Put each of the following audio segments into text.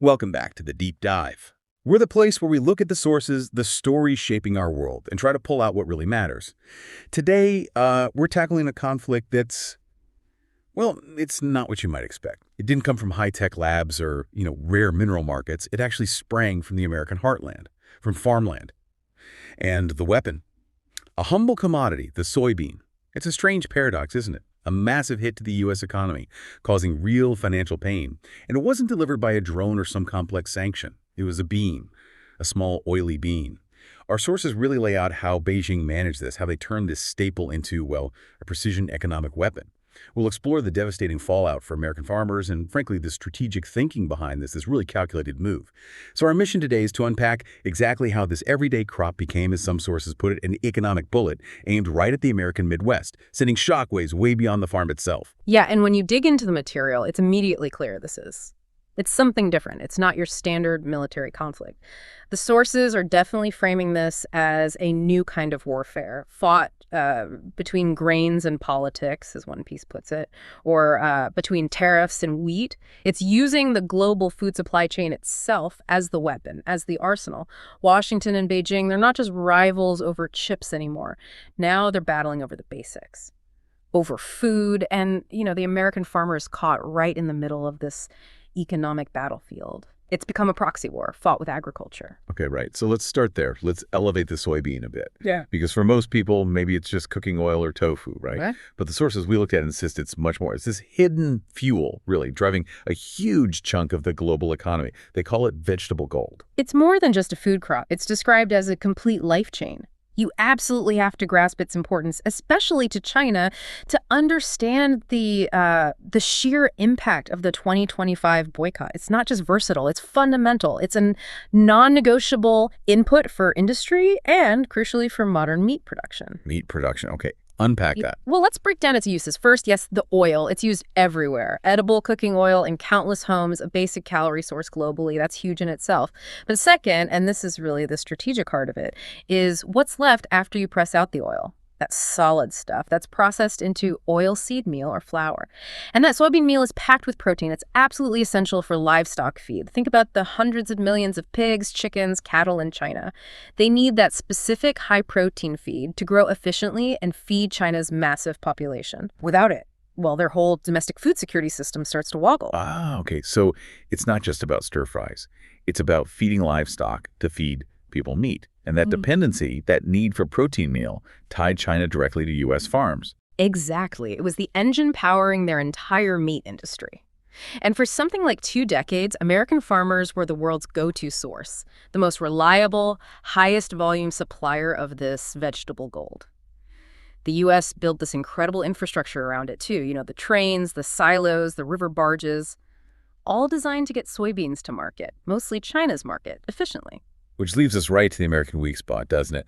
Welcome back to the Deep Dive. We're the place where we look at the sources, the stories shaping our world, and try to pull out what really matters. Today, we're tackling a conflict that's, well, it's not what you might expect. It didn't come from high-tech labs or, rare mineral markets. It actually sprang from the American heartland, from farmland. And the weapon? A humble commodity, the soybean. It's a strange paradox, isn't it? A massive hit to the U.S. economy, causing real financial pain. And it wasn't delivered by a drone or some complex sanction. It was a bean, a small oily bean. Our sources really lay out how Beijing managed this, how they turned this staple into, well, a precision economic weapon. We'll explore the devastating fallout for American farmers and, frankly, the strategic thinking behind this really calculated move. So our mission today is to unpack exactly how this everyday crop became, as some sources put it, an economic bullet aimed right at the American Midwest, sending shockwaves way beyond the farm itself. Yeah, and when you dig into the material, it's immediately clear it's something different. It's not your standard military conflict. The sources are definitely framing this as a new kind of warfare, fought between grains and politics, as one piece puts it, or between tariffs and wheat. It's using the global food supply chain itself as the weapon, as the arsenal. Washington and Beijing, they're not just rivals over chips anymore. Now they're battling over the basics, over food. And, the American farmer is caught right in the middle of this economic battlefield. It's become a proxy war fought with agriculture. Okay, right. So let's start there. Let's elevate the soybean a bit. Yeah. Because for most people, maybe it's just cooking oil or tofu, right? Okay. But the sources we looked at insist it's much more. It's this hidden fuel, really, driving a huge chunk of the global economy. They call it vegetable gold. It's more than just a food crop. It's described as a complete life chain. You absolutely have to grasp its importance, especially to China, to understand the sheer impact of the 2025 boycott. It's not just versatile, it's fundamental. It's a non-negotiable input for industry and, crucially, for modern meat production. Meat production, okay. Unpack that. Well, let's break down its uses. First, yes, the oil. It's used everywhere. Edible cooking oil in countless homes, a basic calorie source globally. That's huge in itself. But second, and this is really the strategic heart of it, is what's left after you press out the oil. That solid stuff that's processed into oilseed meal or flour. And that soybean meal is packed with protein. It's absolutely essential for livestock feed. Think about the hundreds of millions of pigs, chickens, cattle in China. They need that specific high-protein feed to grow efficiently and feed China's massive population. Without it, well, their whole domestic food security system starts to wobble. Ah, okay. So it's not just about stir fries. It's about feeding livestock to feed people meat. And that dependency, that need for protein meal, tied China directly to U.S. farms. Exactly. It was the engine powering their entire meat industry. And for something like 2 decades, American farmers were the world's go-to source, the most reliable, highest volume supplier of this vegetable gold. The U.S. built this incredible infrastructure around it, too. The trains, the silos, the river barges, all designed to get soybeans to market, mostly China's market, efficiently. Which leaves us right to the American weak spot, doesn't it?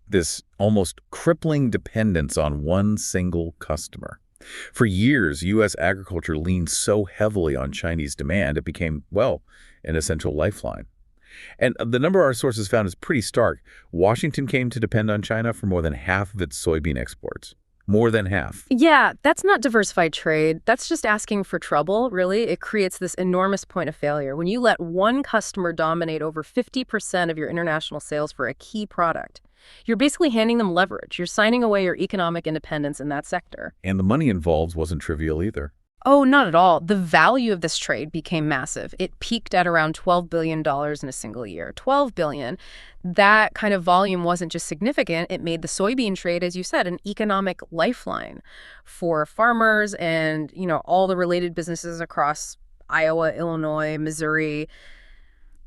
This almost crippling dependence on one single customer. For years, U.S. agriculture leaned so heavily on Chinese demand, it became, well, an essential lifeline. And the number our sources found is pretty stark. Washington came to depend on China for more than half of its soybean exports. More than half. Yeah, that's not diversified trade. That's just asking for trouble, really. It creates this enormous point of failure. When you let one customer dominate over 50% of your international sales for a key product, you're basically handing them leverage. You're signing away your economic independence in that sector. And the money involved wasn't trivial either. Oh, not at all. The value of this trade became massive. It peaked at around $12 billion in a single year. $12 billion. That kind of volume wasn't just significant. It made the soybean trade, as you said, an economic lifeline for farmers and, all the related businesses across Iowa, Illinois, Missouri,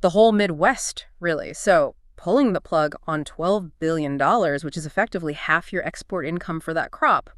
the whole Midwest, really. So pulling the plug on $12 billion, which is effectively half your export income for that crop,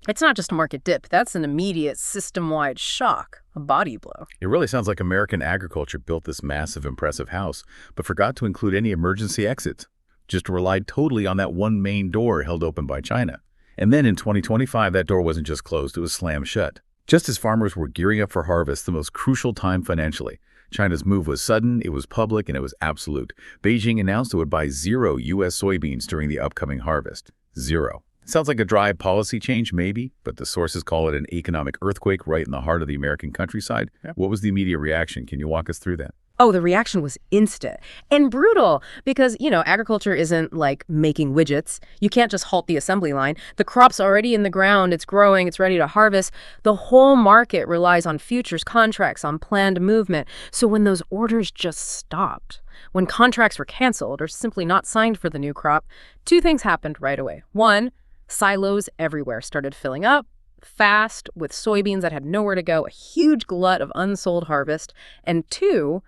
it's not just a market dip. That's an immediate system-wide shock, a body blow. It really sounds like American agriculture built this massive, impressive house, but forgot to include any emergency exits. Just relied totally on that one main door held open by China. And then in 2025, that door wasn't just closed, it was slammed shut. Just as farmers were gearing up for harvest, the most crucial time financially, China's move was sudden, it was public, and it was absolute. Beijing announced it would buy 0 U.S. soybeans during the upcoming harvest. 0. Sounds like a dry policy change, maybe, but the sources call it an economic earthquake right in the heart of the American countryside. Yeah. What was the immediate reaction? Can you walk us through that? Oh, the reaction was instant and brutal because, agriculture isn't like making widgets. You can't just halt the assembly line. The crop's already in the ground. It's growing. It's ready to harvest. The whole market relies on futures contracts, on planned movement. So when those orders just stopped, when contracts were canceled or simply not signed for the new crop, two things happened right away. One, silos everywhere started filling up fast with soybeans that had nowhere to go, a huge glut of unsold harvest. And two,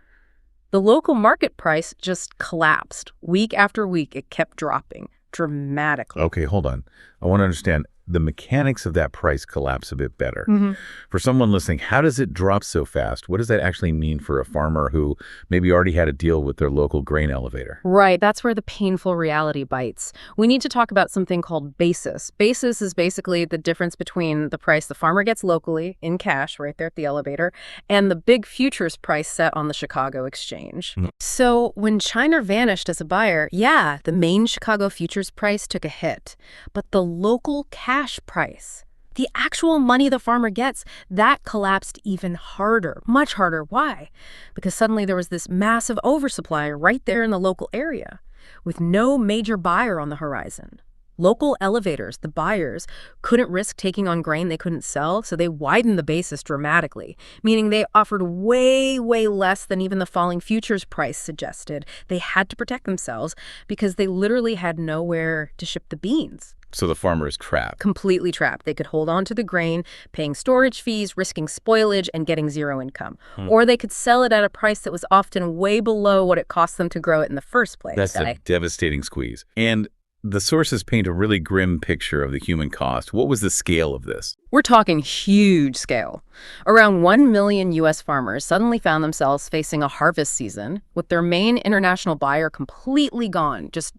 the local market price just collapsed. Week after week, it kept dropping dramatically. Okay, hold on. I want to understand the mechanics of that price collapse a bit better. For someone listening, how does it drop so fast? What does that actually mean for a farmer who maybe already had a deal with their local grain elevator? Right, that's where the painful reality bites. We need to talk about something called basis. Basis is basically the difference between the price the farmer gets locally in cash right there at the elevator and the big futures price set on the Chicago exchange. So when China vanished as a buyer, yeah, the main Chicago futures price took a hit, but the local cash price, the actual money the farmer gets, that collapsed even harder, much harder. Why? Because suddenly there was this massive oversupply right there in the local area with no major buyer on the horizon. Local elevators, the buyers, couldn't risk taking on grain they couldn't sell, so they widened the basis dramatically, meaning they offered way, way less than even the falling futures price suggested. They had to protect themselves because they literally had nowhere to ship the beans. So the farmer is trapped. Completely trapped. They could hold on to the grain, paying storage fees, risking spoilage, and getting zero income. Or they could sell it at a price that was often way below what it cost them to grow it in the first place. That's a devastating squeeze. And the sources paint a really grim picture of the human cost. What was the scale of this? We're talking huge scale. Around 1 million U.S. farmers suddenly found themselves facing a harvest season with their main international buyer completely gone, just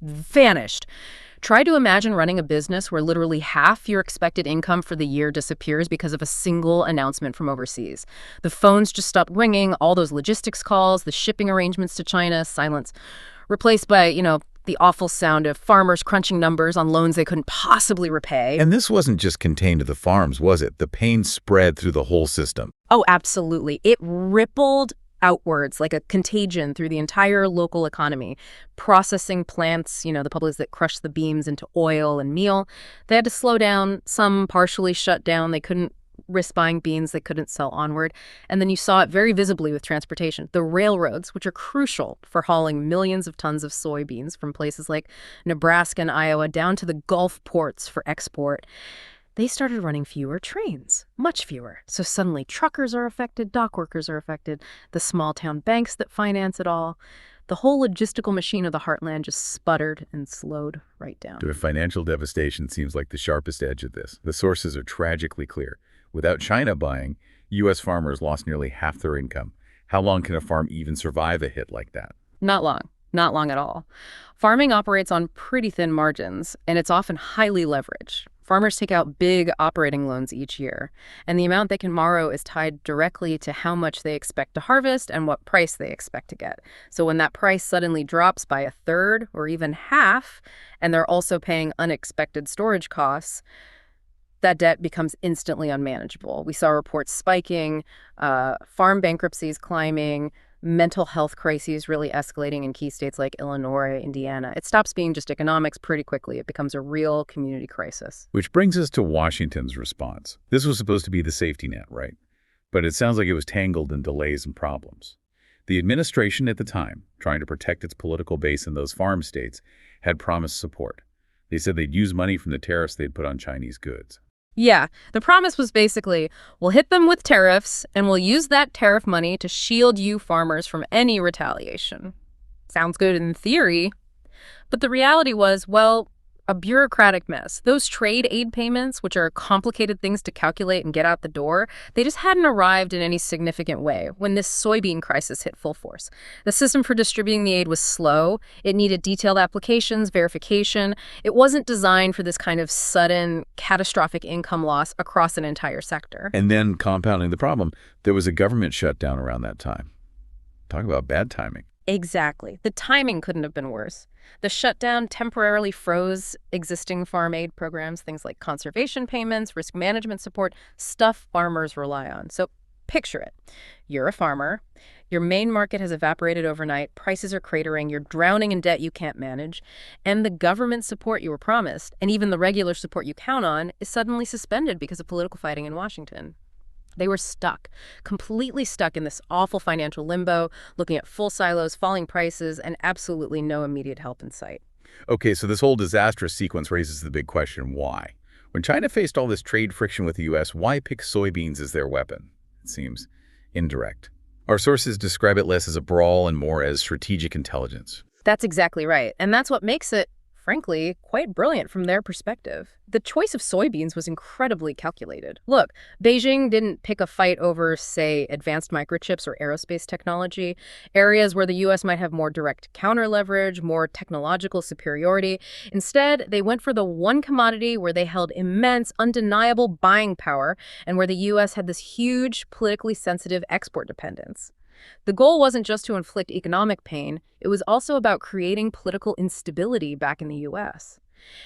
vanished. Try to imagine running a business where literally half your expected income for the year disappears because of a single announcement from overseas. The phones just stopped ringing, all those logistics calls, the shipping arrangements to China, silence, replaced by, the awful sound of farmers crunching numbers on loans they couldn't possibly repay. And this wasn't just contained to the farms, was it? The pain spread through the whole system. Oh, absolutely. It rippled outwards like a contagion through the entire local economy. Processing plants, the publics that crush the beans into oil and meal, they had to slow down. Some partially shut down. They couldn't risk buying beans they couldn't sell onward. And then you saw it very visibly with transportation. The railroads, which are crucial for hauling millions of tons of soybeans from places like Nebraska and Iowa down to the Gulf ports for export, they started running fewer trains, much fewer. So suddenly truckers are affected, dock workers are affected, the small town banks that finance it all. The whole logistical machine of the heartland just sputtered and slowed right down. The financial devastation seems like the sharpest edge of this. The sources are tragically clear. Without China buying, U.S. farmers lost nearly half their income. How long can a farm even survive a hit like that? Not long. Not long at all. Farming operates on pretty thin margins, and it's often highly leveraged. Farmers take out big operating loans each year, and the amount they can borrow is tied directly to how much they expect to harvest and what price they expect to get. So when that price suddenly drops by a third or even half, and they're also paying unexpected storage costs, that debt becomes instantly unmanageable. We saw reports spiking, farm bankruptcies climbing, mental health crises really escalating in key states like Illinois, Indiana. It stops being just economics pretty quickly. It becomes a real community crisis. Which brings us to Washington's response. This was supposed to be the safety net, right? But it sounds like it was tangled in delays and problems. The administration at the time, trying to protect its political base in those farm states, had promised support. They said they'd use money from the tariffs they'd put on Chinese goods. Yeah, the promise was basically, we'll hit them with tariffs, and we'll use that tariff money to shield you farmers from any retaliation. Sounds good in theory, but the reality was, well, a bureaucratic mess. Those trade aid payments, which are complicated things to calculate and get out the door, they just hadn't arrived in any significant way when this soybean crisis hit full force. The system for distributing the aid was slow. It needed detailed applications, verification. It wasn't designed for this kind of sudden, catastrophic income loss across an entire sector. And then, compounding the problem, there was a government shutdown around that time. Talk about bad timing. Exactly. The timing couldn't have been worse. The shutdown temporarily froze existing farm aid programs, things like conservation payments, risk management support, stuff farmers rely on. So picture it. You're a farmer. Your main market has evaporated overnight. Prices are cratering. You're drowning in debt you can't manage. And the government support you were promised, and even the regular support you count on, is suddenly suspended because of political fighting in Washington. They were stuck, completely stuck in this awful financial limbo, looking at full silos, falling prices, and absolutely no immediate help in sight. Okay, so this whole disastrous sequence raises the big question, why? When China faced all this trade friction with the U.S., why pick soybeans as their weapon? It seems indirect. Our sources describe it less as a brawl and more as strategic intelligence. That's exactly right. And that's what makes it, frankly, quite brilliant from their perspective. The choice of soybeans was incredibly calculated. Look, Beijing didn't pick a fight over, say, advanced microchips or aerospace technology, areas where the U.S. might have more direct counter leverage, more technological superiority. Instead, they went for the one commodity where they held immense, undeniable buying power and where the U.S. had this huge, politically sensitive export dependence. The goal wasn't just to inflict economic pain, it was also about creating political instability back in the U.S.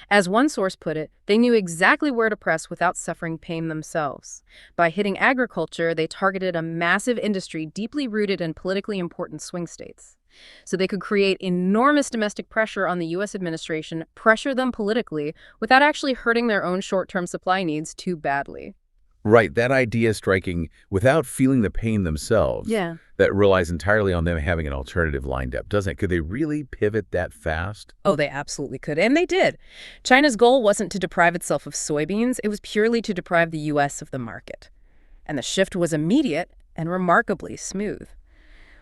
As one source put it, they knew exactly where to press without suffering pain themselves. By hitting agriculture, they targeted a massive industry deeply rooted in politically important swing states. So they could create enormous domestic pressure on the U.S. administration, pressure them politically, without actually hurting their own short-term supply needs too badly. Right, that idea striking without feeling the pain themselves. Yeah. That relies entirely on them having an alternative lined up, doesn't it? Could they really pivot that fast? Oh, they absolutely could, and they did. China's goal wasn't to deprive itself of soybeans, it was purely to deprive the U.S. of the market. And the shift was immediate and remarkably smooth.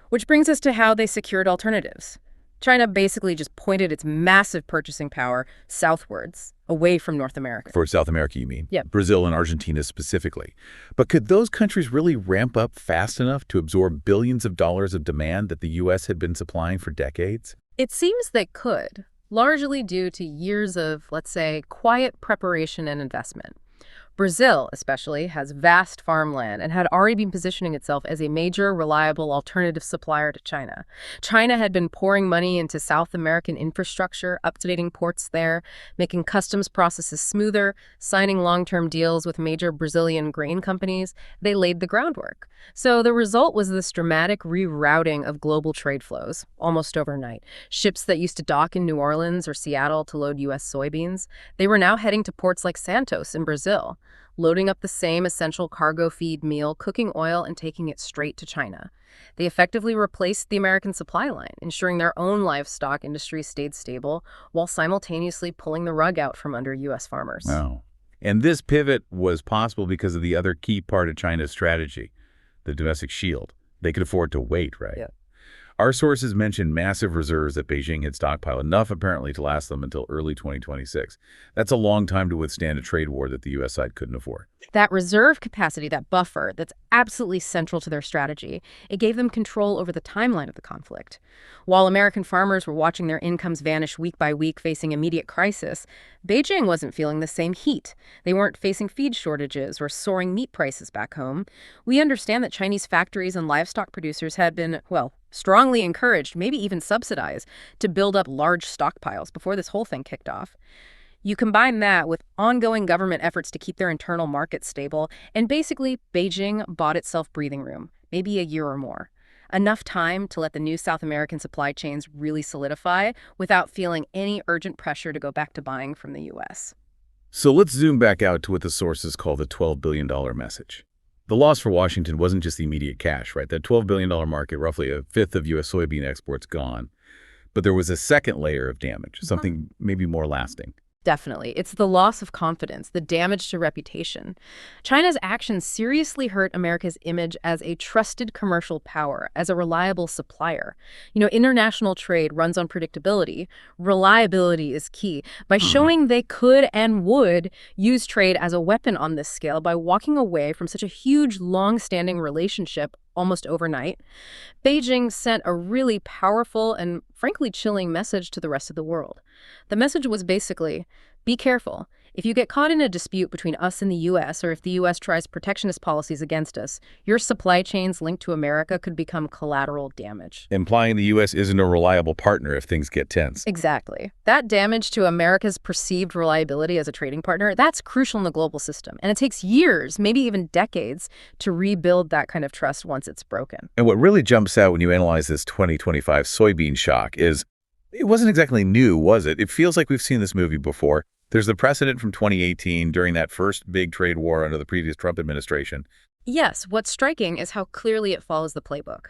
Which brings us to how they secured alternatives. China basically just pointed its massive purchasing power southwards, away from North America. For South America, you mean? Yeah. Brazil and Argentina specifically. But could those countries really ramp up fast enough to absorb billions of dollars of demand that the U.S. had been supplying for decades? It seems they could, largely due to years of, let's say, quiet preparation and investment. Brazil, especially, has vast farmland and had already been positioning itself as a major, reliable alternative supplier to China. China had been pouring money into South American infrastructure, updating ports there, making customs processes smoother, signing long-term deals with major Brazilian grain companies. They laid the groundwork. So the result was this dramatic rerouting of global trade flows, almost overnight. Ships that used to dock in New Orleans or Seattle to load U.S. soybeans, they were now heading to ports like Santos in Brazil, loading up the same essential cargo feed meal, cooking oil, and taking it straight to China. They effectively replaced the American supply line, ensuring their own livestock industry stayed stable while simultaneously pulling the rug out from under U.S. farmers. Wow. And this pivot was possible because of the other key part of China's strategy, the domestic shield. They could afford to wait, right? Yeah. Our sources mentioned massive reserves that Beijing had stockpiled, enough apparently to last them until early 2026. That's a long time to withstand a trade war that the U.S. side couldn't afford. That reserve capacity, that buffer, that's absolutely central to their strategy. It gave them control over the timeline of the conflict. While American farmers were watching their incomes vanish week by week, facing immediate crisis, Beijing wasn't feeling the same heat. They weren't facing feed shortages or soaring meat prices back home. We understand that Chinese factories and livestock producers had been, well, strongly encouraged, maybe even subsidized, to build up large stockpiles before this whole thing kicked off. You combine that with ongoing government efforts to keep their internal market stable, and basically Beijing bought itself breathing room, maybe a year or more. Enough time to let the new South American supply chains really solidify without feeling any urgent pressure to go back to buying from the U.S. So let's zoom back out to what the sources call the $12 billion message. The loss for Washington wasn't just the immediate cash, right? That $12 billion market, roughly a fifth of U.S. soybean exports gone. But there was a second layer of damage, something maybe more lasting. Definitely. It's the loss of confidence, the damage to reputation. China's actions seriously hurt America's image as a trusted commercial power, as a reliable supplier. International trade runs on predictability. Reliability is key. By showing they could and would use trade as a weapon on this scale, by walking away from such a huge, long-standing relationship almost overnight, Beijing sent a really powerful and frankly chilling message to the rest of the world. The message was basically, be careful. If you get caught in a dispute between us and the U.S., or if the U.S. tries protectionist policies against us, your supply chains linked to America could become collateral damage. Implying the U.S. isn't a reliable partner if things get tense. Exactly. That damage to America's perceived reliability as a trading partner, that's crucial in the global system. And it takes years, maybe even decades, to rebuild that kind of trust once it's broken. And what really jumps out when you analyze this 2025 soybean shock is it wasn't exactly new, was it? It feels like we've seen this movie before. There's the precedent from 2018 during that first big trade war under the previous Trump administration. Yes, what's striking is how clearly it follows the playbook.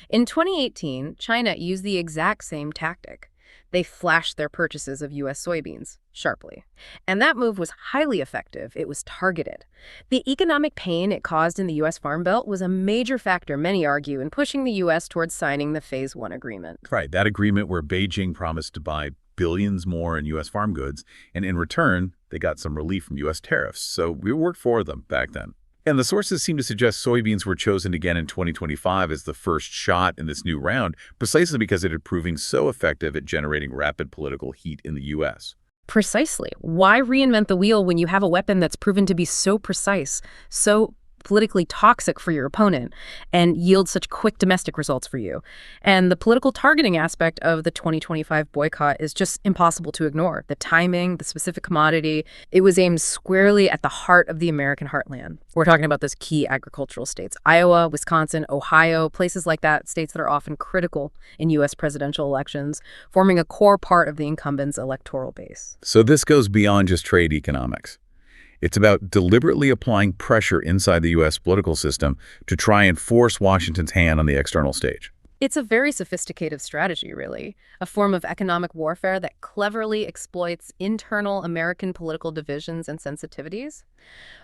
In 2018, China used the exact same tactic. They flashed their purchases of U.S. soybeans sharply. And that move was highly effective. It was targeted. The economic pain it caused in the U.S. Farm Belt was a major factor, many argue, in pushing the U.S. towards signing the Phase 1 agreement. Right, that agreement where Beijing promised to buy billions more in U.S. farm goods, and in return, they got some relief from U.S. tariffs. So we worked for them back then. And the sources seem to suggest soybeans were chosen again in 2025 as the first shot in this new round, precisely because it had proven so effective at generating rapid political heat in the U.S. Precisely. Why reinvent the wheel when you have a weapon that's proven to be so precise, so politically toxic for your opponent, and yield such quick domestic results for you? And the political targeting aspect of the 2025 boycott is just impossible to ignore. The timing, the specific commodity, it was aimed squarely at the heart of the American heartland. We're talking about those key agricultural states: Iowa, Wisconsin, Ohio, places like that, states that are often critical in U.S. presidential elections, forming a core part of the incumbent's electoral base. So this goes beyond just trade economics. It's about deliberately applying pressure inside the U.S. political system to try and force Washington's hand on the external stage. It's a very sophisticated strategy, really, a form of economic warfare that cleverly exploits internal American political divisions and sensitivities.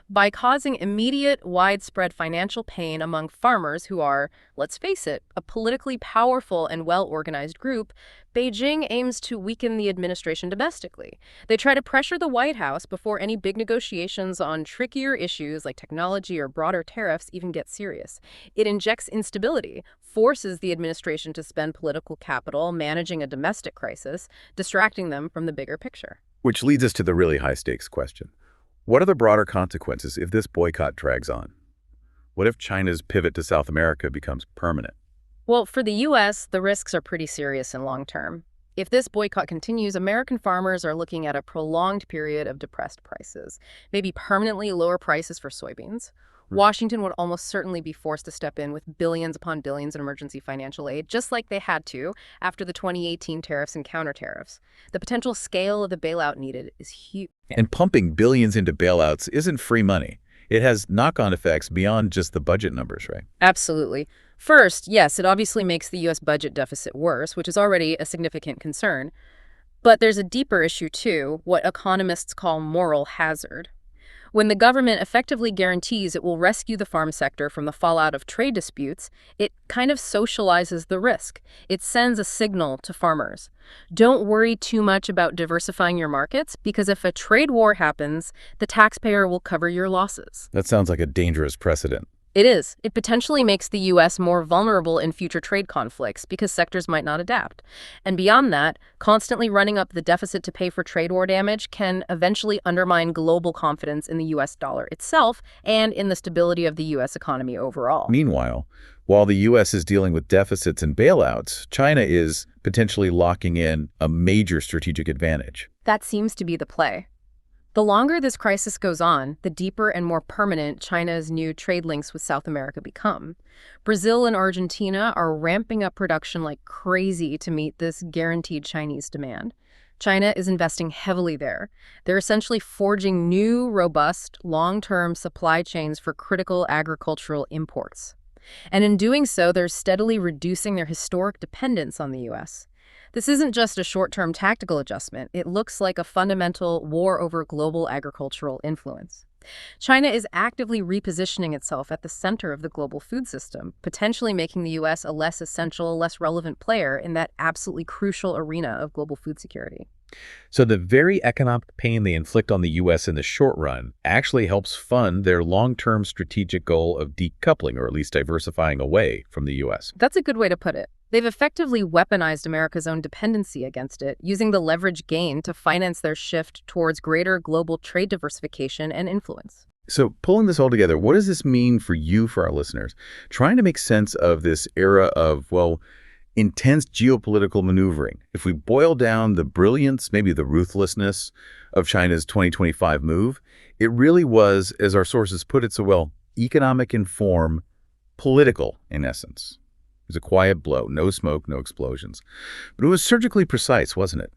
By causing immediate, widespread financial pain among farmers who are, let's face it, a politically powerful and well-organized group, Beijing aims to weaken the administration domestically. They try to pressure the White House before any big negotiations on trickier issues like technology or broader tariffs even get serious. It injects instability, forces the administration to spend political capital managing a domestic crisis, distracting them from the bigger picture. Which leads us to the really high-stakes question. What are the broader consequences if this boycott drags on? What if China's pivot to South America becomes permanent? Well, for the U.S., the risks are pretty serious and long-term. If this boycott continues, American farmers are looking at a prolonged period of depressed prices, maybe permanently lower prices for soybeans. Washington would almost certainly be forced to step in with billions upon billions in emergency financial aid, just like they had to after the 2018 tariffs and counter-tariffs. The potential scale of the bailout needed is huge. And pumping billions into bailouts isn't free money. It has knock-on effects beyond just the budget numbers, right? Absolutely. First, yes, it obviously makes the U.S. budget deficit worse, which is already a significant concern. But there's a deeper issue, too, what economists call moral hazard. When the government effectively guarantees it will rescue the farm sector from the fallout of trade disputes, it kind of socializes the risk. It sends a signal to farmers. Don't worry too much about diversifying your markets, because if a trade war happens, the taxpayer will cover your losses. That sounds like a dangerous precedent. It is. It potentially makes the U.S. more vulnerable in future trade conflicts because sectors might not adapt. And beyond that, constantly running up the deficit to pay for trade war damage can eventually undermine global confidence in the U.S. dollar itself and in the stability of the U.S. economy overall. Meanwhile, while the U.S. is dealing with deficits and bailouts, China is potentially locking in a major strategic advantage. That seems to be the play. The longer this crisis goes on, the deeper and more permanent China's new trade links with South America become. Brazil and Argentina are ramping up production like crazy to meet this guaranteed Chinese demand. China is investing heavily there. They're essentially forging new, robust, long-term supply chains for critical agricultural imports. And in doing so, they're steadily reducing their historic dependence on the U.S. This isn't just a short-term tactical adjustment. It looks like a fundamental war over global agricultural influence. China is actively repositioning itself at the center of the global food system, potentially making the U.S. a less essential, less relevant player in that absolutely crucial arena of global food security. So the very economic pain they inflict on the U.S. in the short run actually helps fund their long-term strategic goal of decoupling, or at least diversifying away from the U.S. That's a good way to put it. They've effectively weaponized America's own dependency against it, using the leverage gained to finance their shift towards greater global trade diversification and influence. So pulling this all together, what does this mean for you, for our listeners? Trying to make sense of this era of, well, intense geopolitical maneuvering. If we boil down the brilliance, maybe the ruthlessness of China's 2025 move, it really was, as our sources put it so well, economic in form, political in essence. It was a quiet blow, no smoke, no explosions. But it was surgically precise, wasn't it?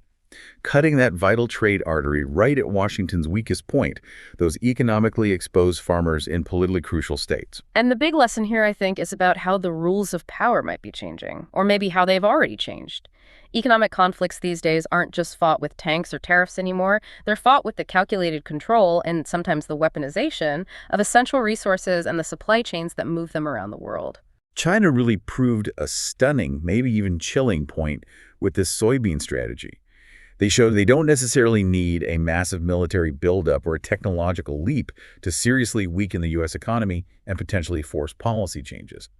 Cutting that vital trade artery right at Washington's weakest point, those economically exposed farmers in politically crucial states. And the big lesson here, I think, is about how the rules of power might be changing, or maybe how they've already changed. Economic conflicts these days aren't just fought with tanks or tariffs anymore. They're fought with the calculated control and sometimes the weaponization of essential resources and the supply chains that move them around the world. China really proved a stunning, maybe even chilling point with this soybean strategy. They showed they don't necessarily need a massive military buildup or a technological leap to seriously weaken the U.S. economy and potentially force policy changes.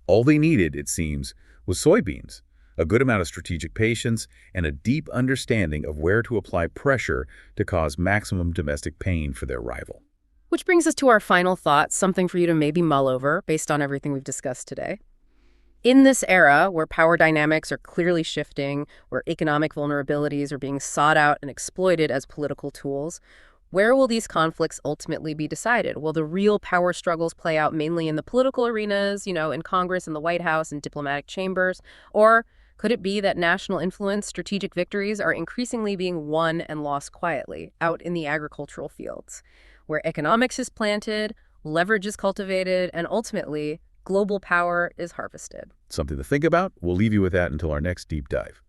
All they needed, it seems, was soybeans, a good amount of strategic patience, and a deep understanding of where to apply pressure to cause maximum domestic pain for their rival. Which brings us to our final thought, something for you to maybe mull over based on everything we've discussed today. In this era where power dynamics are clearly shifting, where economic vulnerabilities are being sought out and exploited as political tools, where will these conflicts ultimately be decided? Will the real power struggles play out mainly in the political arenas, in Congress and the White House and diplomatic chambers? Or could it be that national influence, strategic victories are increasingly being won and lost quietly out in the agricultural fields, where economics is planted, leverage is cultivated, and ultimately, global power is harvested? Something to think about. We'll leave you with that until our next deep dive.